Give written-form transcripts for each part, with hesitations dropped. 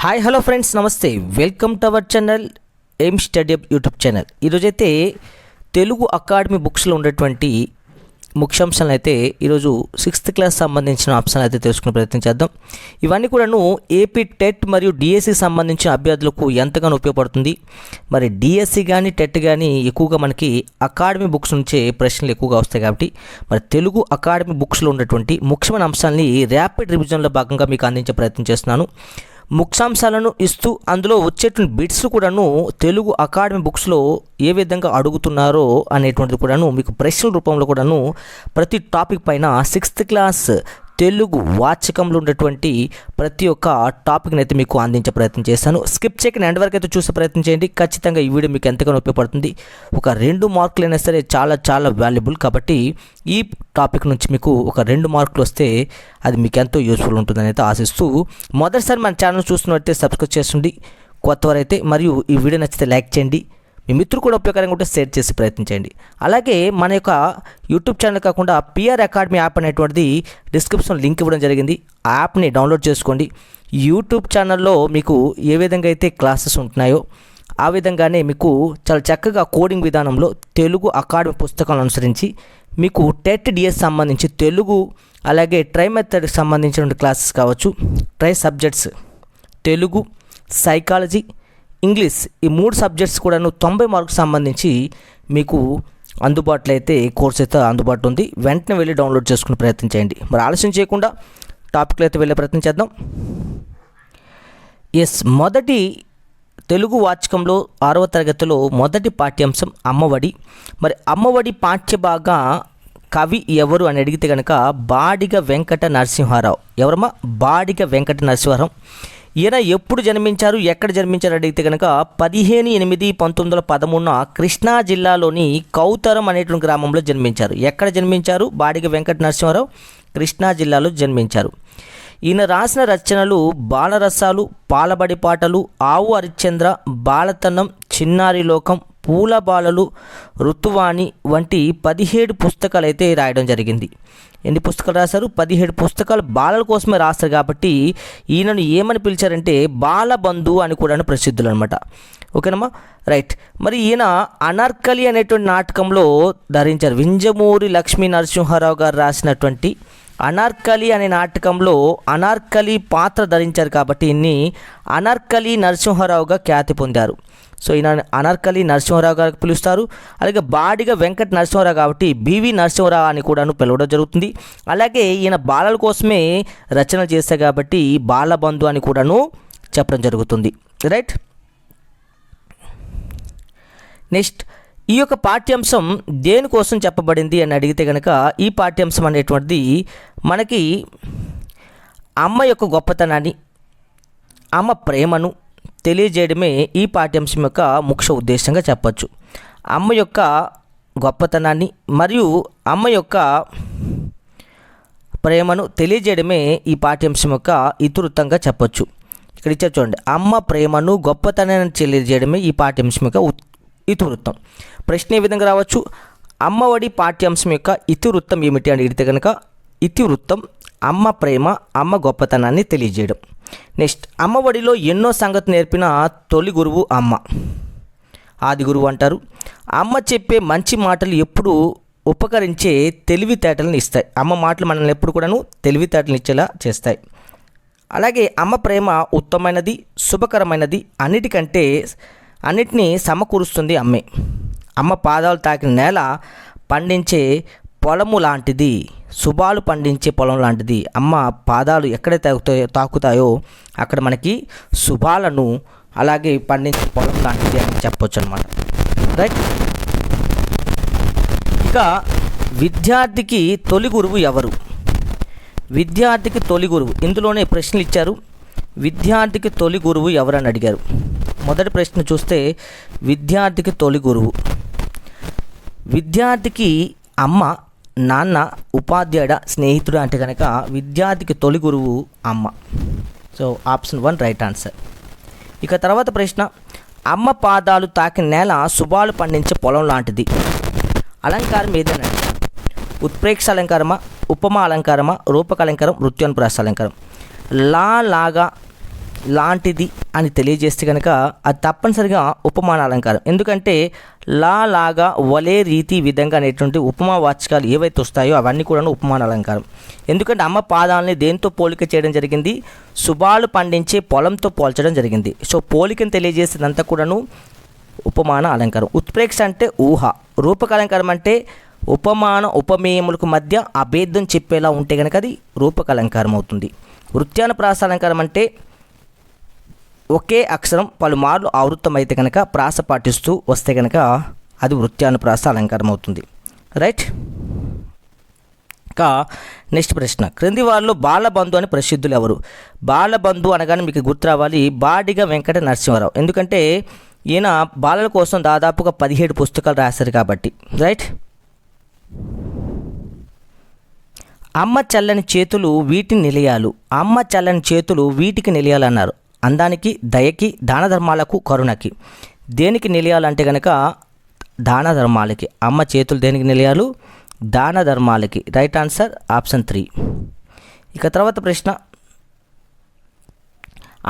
Hi hello friends, నమస్తే. Welcome to our channel aim study up YouTube channel. ఈరోజైతే Telugu academy బుక్స్లో ఉండేటువంటి ముఖ్యాంశాలను అయితే ఈరోజు 6th క్లాస్ సంబంధించిన అంశాలను అయితే తెలుసుకునే ప్రయత్నం చేద్దాం. ఇవన్నీ కూడాను ఏపీ టెట్ మరియు డిఎస్సి సంబంధించిన అభ్యర్థులకు ఎంతగానో ఉపయోగపడుతుంది. మరి డిఎస్సి కానీ టెట్ కానీ ఎక్కువగా మనకి అకాడమీ బుక్స్ నుంచే ప్రశ్నలు ఎక్కువగా వస్తాయి కాబట్టి మరి తెలుగు అకాడమీ బుక్స్లో ఉన్నటువంటి ముఖ్యమైన అంశాలని ర్యాపిడ్ రివిజన్లో భాగంగా మీకు అందించే ప్రయత్నం చేస్తున్నాను. ముఖ్యాంశాలను ఇస్తూ అందులో వచ్చేటువంటి బిట్స్ కూడాను తెలుగు అకాడమీ బుక్స్లో ఏ విధంగా అడుగుతున్నారో అనేటువంటిది కూడాను మీకు ప్రశ్నల రూపంలో కూడాను ప్రతి టాపిక్ పైన 6th క్లాస్ తెలుగు వాచకంలో ఉండేటువంటి ప్రతి ఒక్క టాపిక్ని అయితే మీకు అందించే ప్రయత్నం చేశాను. స్కిప్ చేయకుండా ఎండ్ వరకు అయితే చూసే ప్రయత్నం చేయండి. ఖచ్చితంగా ఈ వీడియో మీకు ఎంతగానో ఉపయోగపడుతుంది. ఒక 2 మార్కులు అయినా సరే చాలా వాల్యుబుల్ కాబట్టి ఈ టాపిక్ నుంచి మీకు ఒక 2 మార్కులు వస్తే అది మీకు ఎంతో యూస్ఫుల్ ఉంటుందని అయితే ఆశిస్తూ, మొదటిసారి మన ఛానల్ చూస్తున్నట్టయితే సబ్స్క్రైబ్ చేయండి. కొత్తవారైతే మరియు ఈ వీడియో నచ్చితే లైక్ చేయండి. మీ మిత్రులు కూడా ఉపయోగకరంగా ఉంటే షేర్ చేసి ప్రయత్నించండి. అలాగే మన యొక్క యూట్యూబ్ ఛానల్ కాకుండా పిఆర్ అకాడమీ యాప్ అనేటువంటిది డిస్క్రిప్షన్ లింక్ ఇవ్వడం జరిగింది. ఆ యాప్ని డౌన్లోడ్ చేసుకోండి. యూట్యూబ్ ఛానల్లో మీకు ఏ విధంగా అయితే క్లాసెస్ ఉంటున్నాయో ఆ విధంగానే మీకు చాలా చక్కగా కోడింగ్ విధానంలో తెలుగు అకాడమీ పుస్తకాలను అనుసరించి మీకు టెట్ డిఎస్ సంబంధించి తెలుగు అలాగే ట్రై మెథడ్కి సంబంధించిన క్లాసెస్ కావచ్చు, try subjects Telugu, psychology, English ఈ 3 సబ్జెక్ట్స్ కూడాను 90 మార్కులకు సంబంధించి మీకు అందుబాటులో అయితే కోర్స్ అయితే అందుబాటులో ఉంది. వెంటనే వెళ్ళి డౌన్లోడ్ చేసుకునే ప్రయత్నం చేయండి. మరి ఆలస్యం చేయకుండా టాపిక్లో అయితే వెళ్ళే ప్రయత్నం చేద్దాం. మొదటి తెలుగు వాచకంలో 6వ తరగతిలో మొదటి పాఠ్యాంశం అమ్మఒడి. మరి అమ్మఒడి పాఠ్యభాగ కవి ఎవరు అని అడిగితే కనుక బాడిగ వెంకట నరసింహారావు. ఎవరమ్మా? బాడిగ వెంకట నరసింహారావు. ఈయన ఎప్పుడు జన్మించారు, ఎక్కడ జన్మించారు అడిగితే కనుక 15/8/1913 కృష్ణా జిల్లాలోని కౌతరం అనేటువంటి గ్రామంలో జన్మించారు. ఎక్కడ జన్మించారు? బాడిగ వెంకట నరసింహారావు కృష్ణా జిల్లాలో జన్మించారు. ఈయన రాసిన రచనలు బాలరసాలు, పాలబడి పాటలు, ఆవు హరిశ్చంద్ర, బాలతనం, చిన్నారి లోకం, పూల బాలలు, ఋతువాణి వంటి 17 పుస్తకాలు అయితే రాయడం జరిగింది. ఎన్ని పుస్తకాలు రాశారు? 17 పుస్తకాలు బాలల కోసమే రాస్తారు కాబట్టి ఈయనను ఏమని పిలిచారంటే బాలబంధు అని కూడా ప్రసిద్ధులు అనమాట. ఓకేనమ్మా, రైట్. మరి ఈయన అనార్కలి అనేటువంటి నాటకంలో ధరించారు. వింజమూరి లక్ష్మీ నరసింహారావు గారు రాసినటువంటి అనార్కలి అనే నాటకంలో అనార్కలి పాత్ర ధరించారు కాబట్టి ఈయన్ని అనార్కలి నరసింహారావుగా ఖ్యాతి పొందారు. సో ఈయన అనార్కలి నరసింహారావు గారికి పిలుస్తారు. అలాగే బాడిగ వెంకట నరసింహారావు కాబట్టి బివి నరసింహారావు అని కూడాను పిలవడం జరుగుతుంది. అలాగే ఈయన బాలల కోసమే రచనలు చేస్తారు కాబట్టి బాలబంధు అని కూడాను చెప్పడం జరుగుతుంది. రైట్. నెక్స్ట్, ఈ యొక్క పాఠ్యాంశం దేనికోసం చెప్పబడింది అని అడిగితే కనుక ఈ పాఠ్యాంశం అనేటువంటిది మనకి అమ్మ యొక్క గొప్పతనాన్ని, అమ్మ ప్రేమను తెలియజేయడమే ఈ పాఠ్యాంశం యొక్క ముఖ్య ఉద్దేశంగా చెప్పచ్చు. అమ్మ యొక్క గొప్పతనాన్ని మరియు అమ్మ యొక్క ప్రేమను తెలియజేయడమే ఈ పాఠ్యాంశం యొక్క ఇతివృత్తంగా చెప్పచ్చు. ఇక్కడ ఇచ్చారు చూడండి, అమ్మ ప్రేమను గొప్పతనాన్ని తెలియజేయడమే ఈ పాఠ్యాంశం యొక్క ఇతివృత్తం. ప్రశ్న ఏ విధంగా రావచ్చు? అమ్మఒడి పాఠ్యాంశం యొక్క ఇతివృత్తం ఏమిటి అని అడిగితే కనుక ఇతివృత్తం అమ్మ ప్రేమ, అమ్మ గొప్పతనాన్ని తెలియజేయడం. నెక్స్ట్, అమ్మఒడిలో ఎన్నో సంగతి నేర్పిన తొలి గురువు అమ్మ, ఆది గురువు అంటారు. అమ్మ చెప్పే మంచి మాటలు ఎప్పుడు ఉపకరించే తెలివితేటలను ఇస్తాయి. అమ్మ మాటలు మనల్ని ఎప్పుడు కూడాను తెలివితేటలను ఇచ్చేలా చేస్తాయి. అలాగే అమ్మ ప్రేమ ఉత్తమమైనది, శుభకరమైనది, అన్నిటినీ సమకూరుస్తుంది అమ్మే. అమ్మ పాదాలు తాకిన నేల పండించే పొలము లాంటిది, శుభాలు పండించే పొలం లాంటిది. అమ్మ పాదాలు ఎక్కడైతే తాకుతాయో అక్కడ మనకి శుభాలను అలాగే పండించే పొలం లాంటిది అని చెప్పొచ్చు అనమాట. రైట్. ఇక విద్యార్థికి తొలి గురువు ఎవరు? విద్యార్థికి తొలి గురువు, ఇందులోనే ప్రశ్నలు ఇచ్చారు. విద్యార్థికి తొలి గురువు ఎవరు అని అడిగారు. మొదటి ప్రశ్న చూస్తే విద్యార్థికి తొలి గురువు, విద్యార్థికి అమ్మ, నాన్న, ఉపాధ్యాయుడ, స్నేహితుడు అంటే కనుక విద్యార్థికి తొలి గురువు అమ్మ. So option 1 right answer. ఇక తర్వాత ప్రశ్న, అమ్మ పాదాలు తాకిన నేల శుభాలు పండించే పొలం లాంటిది. అలంకారం ఏదైనా ఉత్ప్రేక్ష అలంకారమా, ఉపమా అలంకారమా, రూపక అలంకారం, నృత్యానుప్రాస అలంకారం. లాగా లాంటిది అని తెలియజేస్తే కనుక అది తప్పనిసరిగా ఉపమాన అలంకారం. ఎందుకంటే లాగా, వలే, రీతి, విధంగా అనేటువంటి ఉపమా వాచకాలు ఏవైతే వస్తాయో అవన్నీ కూడా ఉపమాన అలంకారం. ఎందుకంటే అమ్మ పాదాలని దేంతో పోలిక చేయడం జరిగింది? శుభాలు పండించే పొలంతో పోల్చడం జరిగింది. సో పోలికను తెలియజేసేదంతా కూడాను ఉపమాన అలంకారం. ఉత్ప్రేక్ష అంటే ఊహ. రూపక అలంకారం అంటే ఉపమాన ఉపమేయములకు మధ్య అభేదం చెప్పేలా ఉంటే కనుక అది రూపక అలంకారం అవుతుంది. వృత్యానుప్రాస అలంకారం అంటే ఒకే అక్షరం పలుమార్లు ఆవృత్తం అయితే కనుక ప్రాస పాటిస్తూ వస్తే కనుక అది వృత్యానుప్రాస అలంకారం అవుతుంది. రైట్. ఇంకా నెక్స్ట్ ప్రశ్న, క్రింది వారిలో బాలబంధు అని ప్రసిద్ధులు ఎవరు? బాలబంధు అనగానే మీకు గుర్తు రావాలి బాడిగ వెంకట నరసింహారావు. ఎందుకంటే ఈయన బాలల కోసం దాదాపుగా 17 పుస్తకాలు రాశారు కాబట్టి. రైట్. అమ్మ చల్లని చేతులు వీటిని నిలయాలు. అమ్మ చల్లని చేతులు వీటికి నిలయాలు అన్నారు. అందానికి, దయకి, దాన ధర్మాలకు, కరుణకి. దేనికి నిలయాలంటే కనుక దాన ధర్మాలకి. అమ్మ చేతులు దేనికి నిలయాలు? దాన ధర్మాలకి. Right answer option 3. ఇక తర్వాత ప్రశ్న,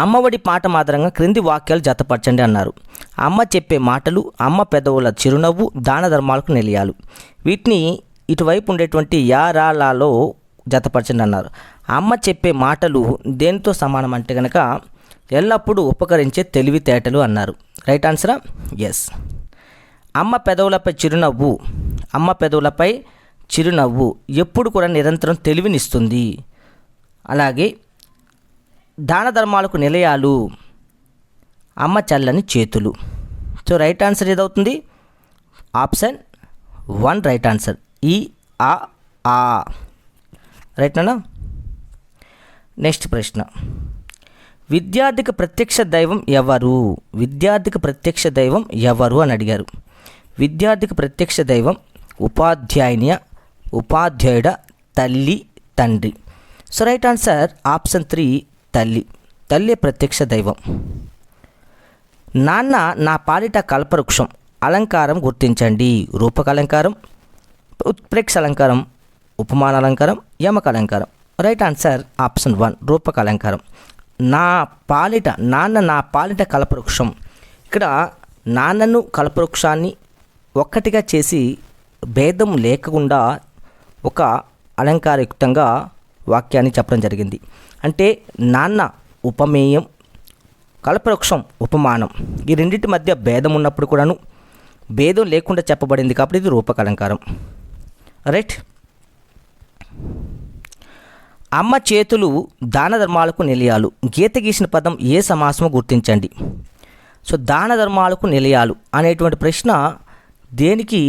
అమ్మఒడి పాట మాత్రంగా క్రింది వాక్యాలు జతపరచండి అన్నారు. అమ్మ చెప్పే మాటలు, అమ్మ పెదవుల చిరునవ్వు, దాన ధర్మాలకు నిలయాలు. వీటిని ఇటువైపు ఉండేటువంటి యారాలలో జతపరచండి అన్నారు. అమ్మ చెప్పే మాటలు దేనితో సమానం అంటే కనుక ఎల్లప్పుడూ ఉపకరించే తెలివితేటలు అన్నారు. రైట్ ఆన్సరా? ఎస్. అమ్మ పెదవులపై చిరునవ్వు, అమ్మ పెదవులపై చిరునవ్వు ఎప్పుడు కూడా నిరంతరం తెలివినిస్తుంది. అలాగే దాన ధర్మాలకు నిలయాలు, అమ్మ చల్లని చేతులు. సో రైట్ ఆన్సర్ ఏదవుతుంది? Option 1 right answer. ఈ ఆ రైట్ నానా? నెక్స్ట్ ప్రశ్న, విద్యార్థికి ప్రత్యక్ష దైవం ఎవరు? విద్యార్థికి ప్రత్యక్ష దైవం ఎవరు అని అడిగారు. విద్యార్థికి ప్రత్యక్ష దైవం ఉపాధ్యాయుడ, తల్లి, తండ్రి. సో రైట్ ఆన్సర్ ఆప్షన్ 3 తల్లి. తల్లి ప్రత్యక్ష దైవం. నాన్న నా పాలిట కల్పవృక్షం. అలంకారం గుర్తించండి. రూపక అలంకారం, ఉత్ప్రేక్ష అలంకారం, ఉపమాన అలంకారం, యమక అలంకారం. రైట్ ఆన్సర్ ఆప్షన్ 1 రూపక అలంకారం. నాన్న నా పాలిట కల్పవృక్షం. ఇక్కడ నాన్నను కల్పవృక్షాన్ని ఒక్కటిగా చేసి భేదం లేకుండా ఒక అలంకారయుక్తంగా వాక్యాన్ని చెప్పడం జరిగింది. అంటే నాన్న ఉపమేయం, కల్పవృక్షం ఉపమానం. ఈ రెండింటి మధ్య భేదం ఉన్నప్పుడు కూడాను భేదం లేకుండా చెప్పబడింది కాబట్టి ఇది రూపక అలంకారం. రైట్. అమ్మ చేతులు దాన ధర్మాలకు నిలయాలు. గీత గీసిన పదం ఏ సమాసమో గుర్తించండి. సో దాన ధర్మాలకు నిలయాలు అనేటువంటి ప్రశ్న దేనికి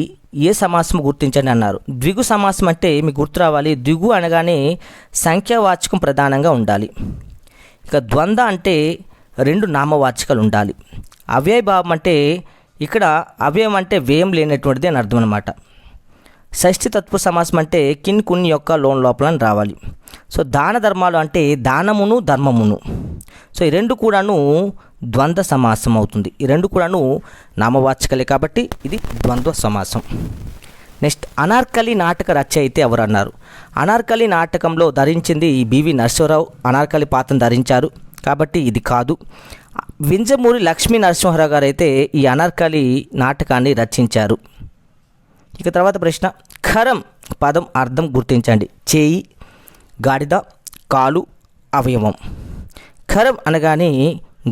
ఏ సమాసము గుర్తించండి అన్నారు. ద్విగు సమాసం అంటే మీకు గుర్తు రావాలి. ద్విగు అనగానే సంఖ్యావాచకం ప్రధానంగా ఉండాలి. ఇక ద్వంద్వ అంటే 2 నామవాచకాలు ఉండాలి. అవ్యయభావం అంటే ఇక్కడ అవ్యయం అంటే వ్యయం లేనటువంటిది అని అర్థం అనమాట. షష్ఠి తత్వ సమాసం అంటే కిన్ కున్ యొక్క లోపల రావాలి. సో దాన ధర్మాలు అంటే దానమును ధర్మమును. సో ఈ రెండు కూడాను ద్వంద్వ సమాసం అవుతుంది. ఈ రెండు కూడాను నామవాచకలే కాబట్టి ఇది ద్వంద్వ సమాసం. నెక్స్ట్, అనార్కలి నాటక రచయిత ఎవరు అన్నారు. అనార్కలి నాటకంలో ధరించింది బివి నరసింహారావు. అనార్కలి పాత్రను ధరించారు కాబట్టి ఇది కాదు. వింజమూరి లక్ష్మీ నరసింహారావు గారు అయితే ఈ అనార్కలి నాటకాన్ని రచించారు. ఇక తర్వాత ప్రశ్న, ఖరం పదం అర్థం గుర్తించండి. చేయి, గాడిద, కాలు, అవయవం. ఖరం అనగానే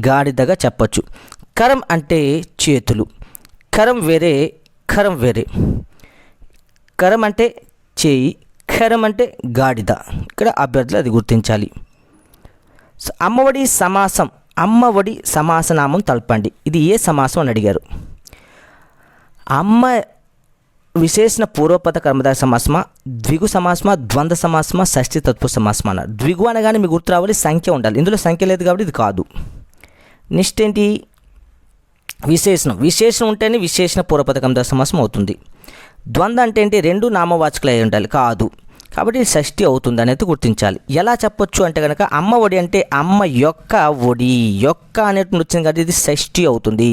గాడిదగా చెప్పచ్చు. ఖరం అంటే చేతులు. ఖరం వేరే, ఖరం వేరే. ఖరం అంటే చేయి, ఖరం అంటే గాడిద. ఇక్కడ అభ్యర్థులు అది గుర్తించాలి. అమ్మఒడి సమాసం, అమ్మఒడి సమాసనామం తెలపండి. ఇది ఏ సమాసం అని అడిగారు. అమ్మ విశేషణ పూర్వపద కర్మధారయ సమాసమా, ద్విగు సమాసమా, ద్వంద్వ సమాసమా, షష్ఠి తత్వ సమాసమా అన్నారు. ద్విగు అనగానే మీకు గుర్తు రావాలి, సంఖ్య ఉండాలి. ఇందులో సంఖ్య లేదు కాబట్టి ఇది కాదు. నెక్స్ట్ ఏంటి, విశేషణం. విశేషణం ఉంటేనే విశేషణ పూర్వపద కర్మధారయ సమాసం అవుతుంది. ద్వంద్వ అంటే ఏంటి, 2 నామవాచకులు అయి ఉండాలి, కాదు. కాబట్టి షష్ఠి అవుతుంది అనేది గుర్తించాలి. ఎలా చెప్పొచ్చు అంటే కనుక అమ్మ ఒడి అంటే అమ్మ యొక్క ఒడి, యొక్క అనేటువంటి వచ్చింది కాబట్టి ఇది షష్ఠి అవుతుంది.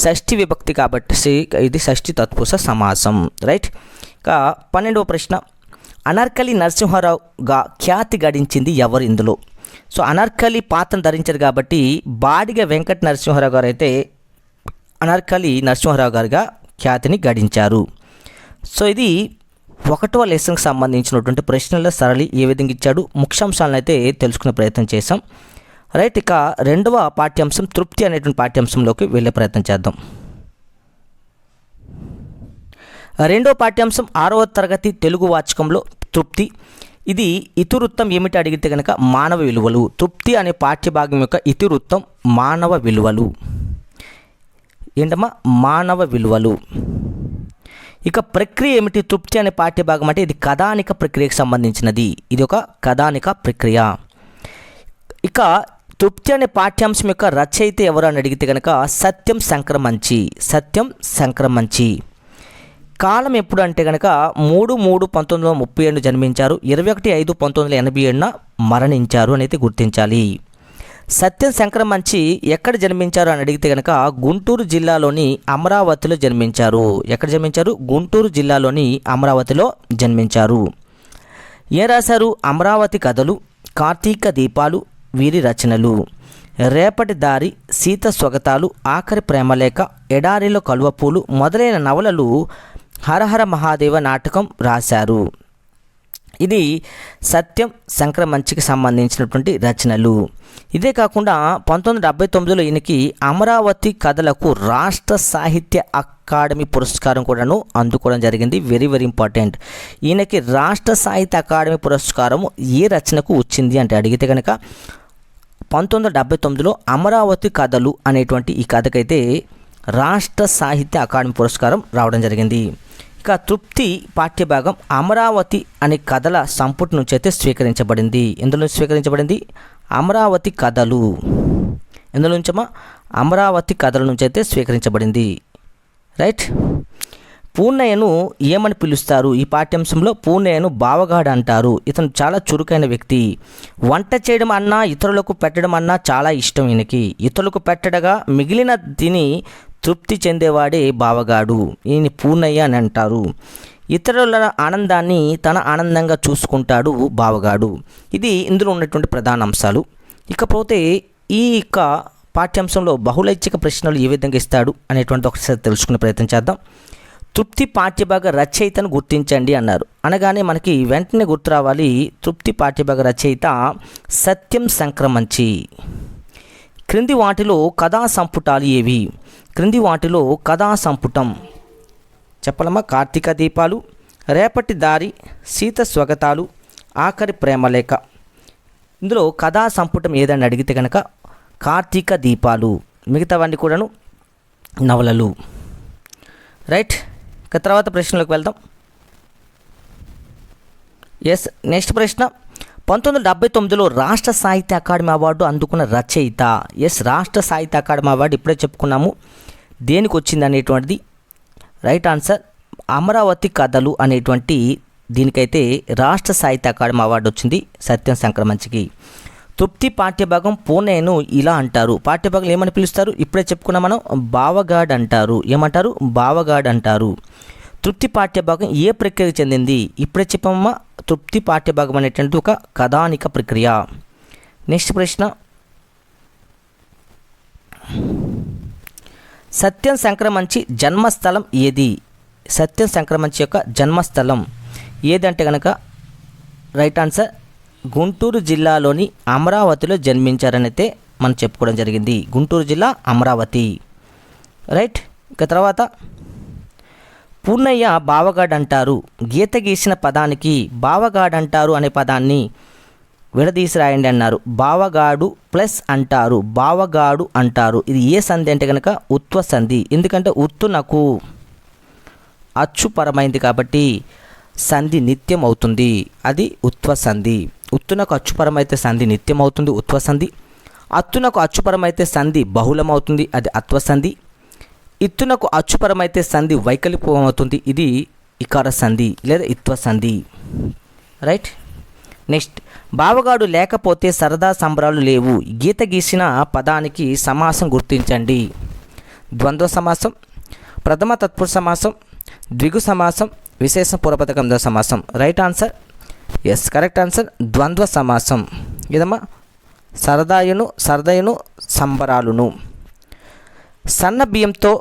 షష్ఠి విభక్తి కాబట్టి ఇది షష్ఠి తత్పురుష సమాసం. రైట్. ఇక 12వ ప్రశ్న, అనార్కలి నరసింహారావుగా ఖ్యాతి గడించింది ఎవరు ఇందులో. సో అనార్కలి పాత్రను ధరించారు కాబట్టి బాడిగ వెంకట నరసింహారావు గారు అయితే అనార్కలి నరసింహారావు గారుగా ఖ్యాతిని గడించారు. సో ఇది 1వ లెసన్కి సంబంధించినటువంటి ప్రశ్నల సరళి ఏ విధంగా ఇచ్చాడు, ముఖ్యాంశాలను అయితే తెలుసుకునే ప్రయత్నం చేసాం. రైట్, ఇక 2వ పాఠ్యాంశం తృప్తి అనేటువంటి పాఠ్యాంశంలోకి వెళ్ళే ప్రయత్నం చేద్దాం. 2వ పాఠ్యాంశం 6వ తరగతి తెలుగు వాచకంలో తృప్తి. ఇది ఇతివృత్తం ఏమిటి అడిగితే కనుక మానవ విలువలు. తృప్తి అనే పాఠ్యభాగం యొక్క ఇతివృత్తం మానవ విలువలు. ఏంటమ్మా? మానవ విలువలు. ఇక ప్రక్రియ ఏమిటి? తృప్తి అనే పాఠ్యభాగం అంటే ఇది కథానిక ప్రక్రియకు సంబంధించినది. ఇది ఒక కథానిక ప్రక్రియ. ఇక తృప్తి అనే పాఠ్యాంశం యొక్క రచయిత ఎవరు అని అడిగితే కనుక సత్యం సంక్రమంచి. సత్యం సంక్రమంచి. కాలం ఎప్పుడు అంటే కనుక 3/3/1937 జన్మించారు, 21/5/1987 మరణించారు అని అయితే గుర్తించాలి. సత్యం సంక్రమంచి ఎక్కడ జన్మించారు అని అడిగితే కనుక గుంటూరు జిల్లాలోని అమరావతిలో జన్మించారు. ఎక్కడ జన్మించారు? గుంటూరు జిల్లాలోని అమరావతిలో జన్మించారు. ఏం రాశారు? అమరావతి కథలు, కార్తీక దీపాలు వీరి రచనలు. రేపటి దారి, సీత స్వగతాలు, ఆఖరి ప్రేమలేఖ, ఎడారిలో కలువపూలు మొదలైన నవలలు, హరహర మహాదేవ నాటకం రాశారు. ఇది సత్యం సంక్రమంచికి సంబంధించినటువంటి రచనలు. ఇదే కాకుండా 1979లో ఈయనకి అమరావతి కథలకు రాష్ట్ర సాహిత్య అకాడమీ పురస్కారం కూడాను అందుకోవడం జరిగింది. Very very important. ఈయనకి రాష్ట్ర సాహిత్య అకాడమీ పురస్కారం ఏ రచనకు వచ్చింది అంటే అడిగితే కనుక 1979లో అమరావతి కథలు అనేటువంటి ఈ కథకైతే రాష్ట్ర సాహిత్య అకాడమీ పురస్కారం రావడం జరిగింది. ఇక తృప్తి పాఠ్యభాగం అమరావతి అనే కథల సంపుటి నుంచి అయితే స్వీకరించబడింది. ఎందులో స్వీకరించబడింది? అమరావతి కథలు. ఎందులో నుంచమ్మా? అమరావతి కథల నుంచి అయితే స్వీకరించబడింది. రైట్. పూర్ణయ్యను ఏమని పిలుస్తారు? ఈ పాఠ్యాంశంలో పూర్ణయ్యను బావగాడు అంటారు. ఇతను చాలా చురుకైన వ్యక్తి. వంట చేయడం అన్నా ఇతరులకు పెట్టడం అన్నా చాలా ఇష్టం ఈయనకి. ఇతరులకు పెట్టడగా మిగిలిన తిని తృప్తి చెందేవాడే బావగాడు. ఈయన పూర్ణయ్య అని అంటారు. ఇతరుల ఆనందాన్ని తన ఆనందంగా చూసుకుంటాడు బావగాడు. ఇది ఇందులో ఉన్నటువంటి ప్రధాన అంశాలు. ఇకపోతే ఈ యొక్క పాఠ్యాంశంలో బహుళైచ్ఛిక ప్రశ్నలు ఏ విధంగా ఇస్తాడు అనేటువంటి ఒకసారి తెలుసుకునే ప్రయత్నం చేద్దాం. తృప్తి పాఠ్యభాగ రచయితను గుర్తించండి అన్నారు. అనగానే మనకి వెంటనే గుర్తు రావాలి తృప్తి పాఠ్యభాగ రచయిత సత్యం సంక్రమంచి. క్రింది వాటిలో కథా సంపుటాలు ఏవి? క్రింది వాటిలో కథా సంపుటం చెప్పలమ్మా. కార్తీక దీపాలు, రేపటి దారి, సీత స్వగతాలు, ఆఖరి ప్రేమలేఖ. ఇందులో కథా సంపుటం ఏదని అడిగితే కనుక కార్తీక దీపాలు. మిగతావన్నీ కూడాను నవలలు. రైట్. ఇక తర్వాత ప్రశ్నలోకి వెళ్దాం. ఎస్, నెక్స్ట్ ప్రశ్న. 1979లో రాష్ట్ర సాహిత్య అకాడమీ అవార్డు అందుకున్న రచయిత. ఎస్, రాష్ట్ర సాహిత్య అకాడమీ అవార్డు ఇప్పుడే చెప్పుకున్నాము దేనికి వచ్చింది అనేటువంటిది. రైట్ ఆన్సర్ అమరావతి కథలు అనేటువంటి దీనికైతే రాష్ట్ర సాహిత్య అకాడమీ అవార్డు వచ్చింది సత్యం సంక్రమంచికి. తృప్తి పాఠ్యభాగం పూర్ణయ్యను ఇలా అంటారు. పాఠ్యభాగం ఏమని పిలుస్తారు? ఇప్పుడే చెప్పుకున్నాం మనం, బావగాడ్ అంటారు. ఏమంటారు? బావగాడ్ అంటారు. తృప్తి పాఠ్యభాగం ఏ ప్రక్రియకు చెందింది? ఇప్పుడే చెప్పమ్మా. తృప్తి పాఠ్యభాగం అనేటువంటి ఒక కథానిక ప్రక్రియ. నెక్స్ట్ ప్రశ్న. సత్యం సంక్రమంచి జన్మస్థలం ఏది? సత్యం సంక్రమంచి యొక్క జన్మస్థలం ఏదంటే కనుక రైట్ ఆన్సర్ గుంటూరు జిల్లాలోని అమరావతిలో జన్మించారని అయితే మనం చెప్పుకోవడం జరిగింది. గుంటూరు జిల్లా అమరావతి. రైట్. ఇక తర్వాత పూర్ణయ్య బావగాడు అంటారు. గీత గీసిన పదానికి బావగాడు అంటారు అనే పదాన్ని విడదీసి రాయండి అన్నారు. బావగాడు ప్లస్ అంటారు, బావగాడు అంటారు. ఇది ఏ సంధి అంటే కనుక ఉత్వ సంధి. ఎందుకంటే ఉత్తునకు అచ్చుపరమైంది కాబట్టి సంధి నిత్యం అవుతుంది. అది ఉత్వ సంధి. ఉత్తునకు అచ్చుపరమైతే సంధి నిత్యం అవుతుంది, ఉత్వ సంధి. అత్తునకు అచ్చుపరమైతే సంధి బహుళమవుతుంది, అది అత్వ సంధి. ఇత్తునకు అచ్చుపరమైతే సంధి వైకల్పం అవుతుంది, ఇది ఇకార సంధి లేదా ఇత్వ సంధి. రైట్. నెక్స్ట్. బావగాడు లేకపోతే సరదా సంబరాలు లేవు. గీత గీసిన పదానికి సమాసం గుర్తించండి. ద్వంద్వ సమాసం, ప్రథమ తత్పురుష సమాసం, ద్విగు సమాసం, విశేష పూర్వపదకంద సమాసం. Right answer. Yes, correct answer ద్వంద్వ సమాసం. ఇదమ్మా సరదయును సంబరాలును. సన్న బియ్యంతో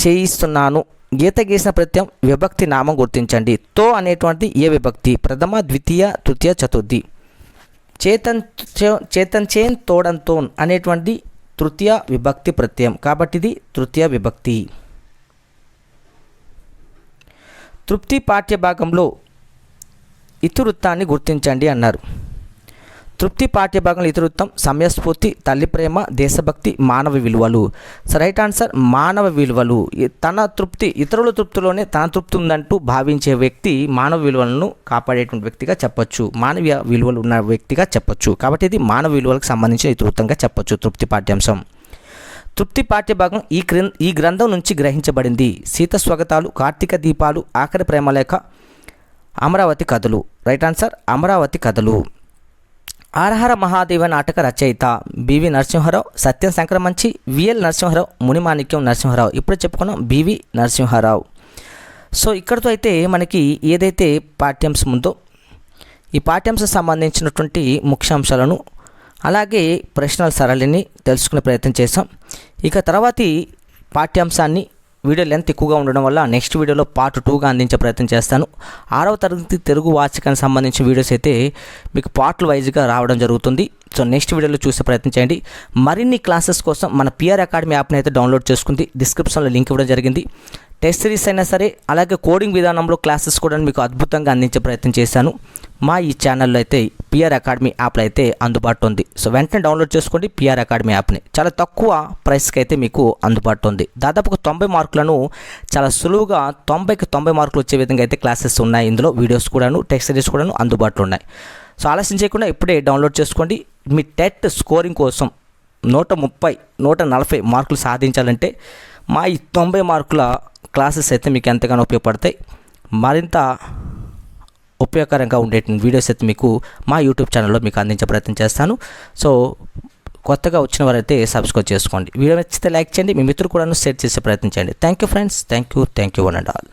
చేయిస్తున్నాను. గీత గీసిన ప్రత్యయం విభక్తి నామం గుర్తించండి. తో అనేటువంటి ఏ విభక్తి? ప్రథమ, ద్వితీయ, తృతీయ, చతుర్థి. చేతన్ తోడంతోన్ అనేటువంటి తృతీయ విభక్తి ప్రత్యయం కాబట్టి ఇది తృతీయ విభక్తి. తృప్తి పాఠ్యభాగంలో ఇతివృత్తాన్ని గుర్తించండి అన్నారు. తృప్తి పాఠ్యభాగంలో ఇతివృత్తం సమయస్ఫూర్తి, తల్లి ప్రేమ, దేశభక్తి, మానవ విలువలు. సో రైట్ ఆన్సర్ మానవ విలువలు. తన తృప్తి, ఇతరుల తృప్తిలోనే తన తృప్తి ఉందంటూ భావించే వ్యక్తి మానవ విలువలను కాపాడేటువంటి వ్యక్తిగా చెప్పొచ్చు, మానవీయ విలువలు ఉన్న వ్యక్తిగా చెప్పొచ్చు. కాబట్టి ఇది మానవ విలువలకు సంబంధించిన ఇతివృత్తంగా చెప్పొచ్చు తృప్తి పాఠ్యాంశం. తృప్తి పాఠ్యభాగం ఈ గ్రంథం నుంచి గ్రహించబడింది. సీత స్వాగతాలు, కార్తీక దీపాలు, ఆఖరి ప్రేమలేఖ, అమరావతి కథలు. రైట్ ఆన్సర్ అమరావతి కథలు. ఆరహర మహాదేవ నాటక రచయిత బివి నరసింహారావు, సత్యం సంక్రమంచి, విఎల్ నరసింహారావు, మునిమాణిక్యం నరసింహారావు. ఇప్పుడు చెప్పుకున్నాం బివి నరసింహారావు. సో ఇక్కడితో అయితే మనకి ఏదైతే పాఠ్యాంశం ఉందో ఈ పాఠ్యాంశం సంబంధించినటువంటి ముఖ్యాంశాలను అలాగే ప్రశ్నల సరళిని తెలుసుకునే ప్రయత్నం చేసాం. ఇక తర్వాతి పాఠ్యాంశాన్ని వీడియో లెంత్ ఎక్కువగా ఉండడం వల్ల నెక్స్ట్ వీడియోలో పార్ట్ 2గా అందించే ప్రయత్నం చేస్తాను. 6వ తరగతి తెలుగు వాచకానికి సంబంధించిన వీడియోస్ అయితే మీకు పార్ట్లు వైజ్గా రావడం జరుగుతుంది. సో నెక్స్ట్ వీడియోలో చూసే ప్రయత్నం చేయండి. మరిన్ని క్లాసెస్ కోసం మన పిఆర్ అకాడమీ యాప్ని అయితే డౌన్లోడ్ చేసుకుంది. డిస్క్రిప్షన్లో లింక్ ఇవ్వడం జరిగింది. టెస్ట్ సిరీస్ అయినా సరే అలాగే కోడింగ్ విధానంలో క్లాసెస్ కూడా మీకు అద్భుతంగా అందించే ప్రయత్నం చేశాను. మా ఈ ఛానల్లో అయితే పిఆర్ అకాడమీ యాప్లో అయితే అందుబాటులో ఉంది. సో వెంటనే డౌన్లోడ్ చేసుకోండి పిఆర్ అకాడమీ యాప్ని. చాలా తక్కువ ప్రైస్కి అయితే మీకు అందుబాటులో ఉంది. దాదాపుగా 90 మార్కులను చాలా సులువుగా 90కి 90 మార్కులు వచ్చే విధంగా అయితే క్లాసెస్ ఉన్నాయి. ఇందులో వీడియోస్ కూడాను టెస్ట్ సిరీస్ కూడాను అందుబాటులో ఉన్నాయి. సో ఆలస్యం చేయకుండా ఇప్పుడే డౌన్లోడ్ చేసుకోండి. మీ టెట్ స్కోరింగ్ కోసం 130, 140 మార్కులు సాధించాలంటే మా ఈ 90 మార్కుల క్లాసెస్ అయితే మీకు ఎంతగానో ఉపయోగపడతాయి. మరింత ఉపయోగకరంగా ఉండే వీడియోస్ అయితే మీకు మా యూట్యూబ్ ఛానల్లో మీకు అందించే ప్రయత్నం చేస్తాను. సో కొత్తగా వచ్చిన వారైతే సబ్స్క్రైబ్ చేసుకోండి. వీడియో నచ్చితే లైక్ చేయండి. మీ మిత్రులు కూడా షేర్ చేసే ప్రయత్నం చేయండి. Thank you friends. Thank you one and all.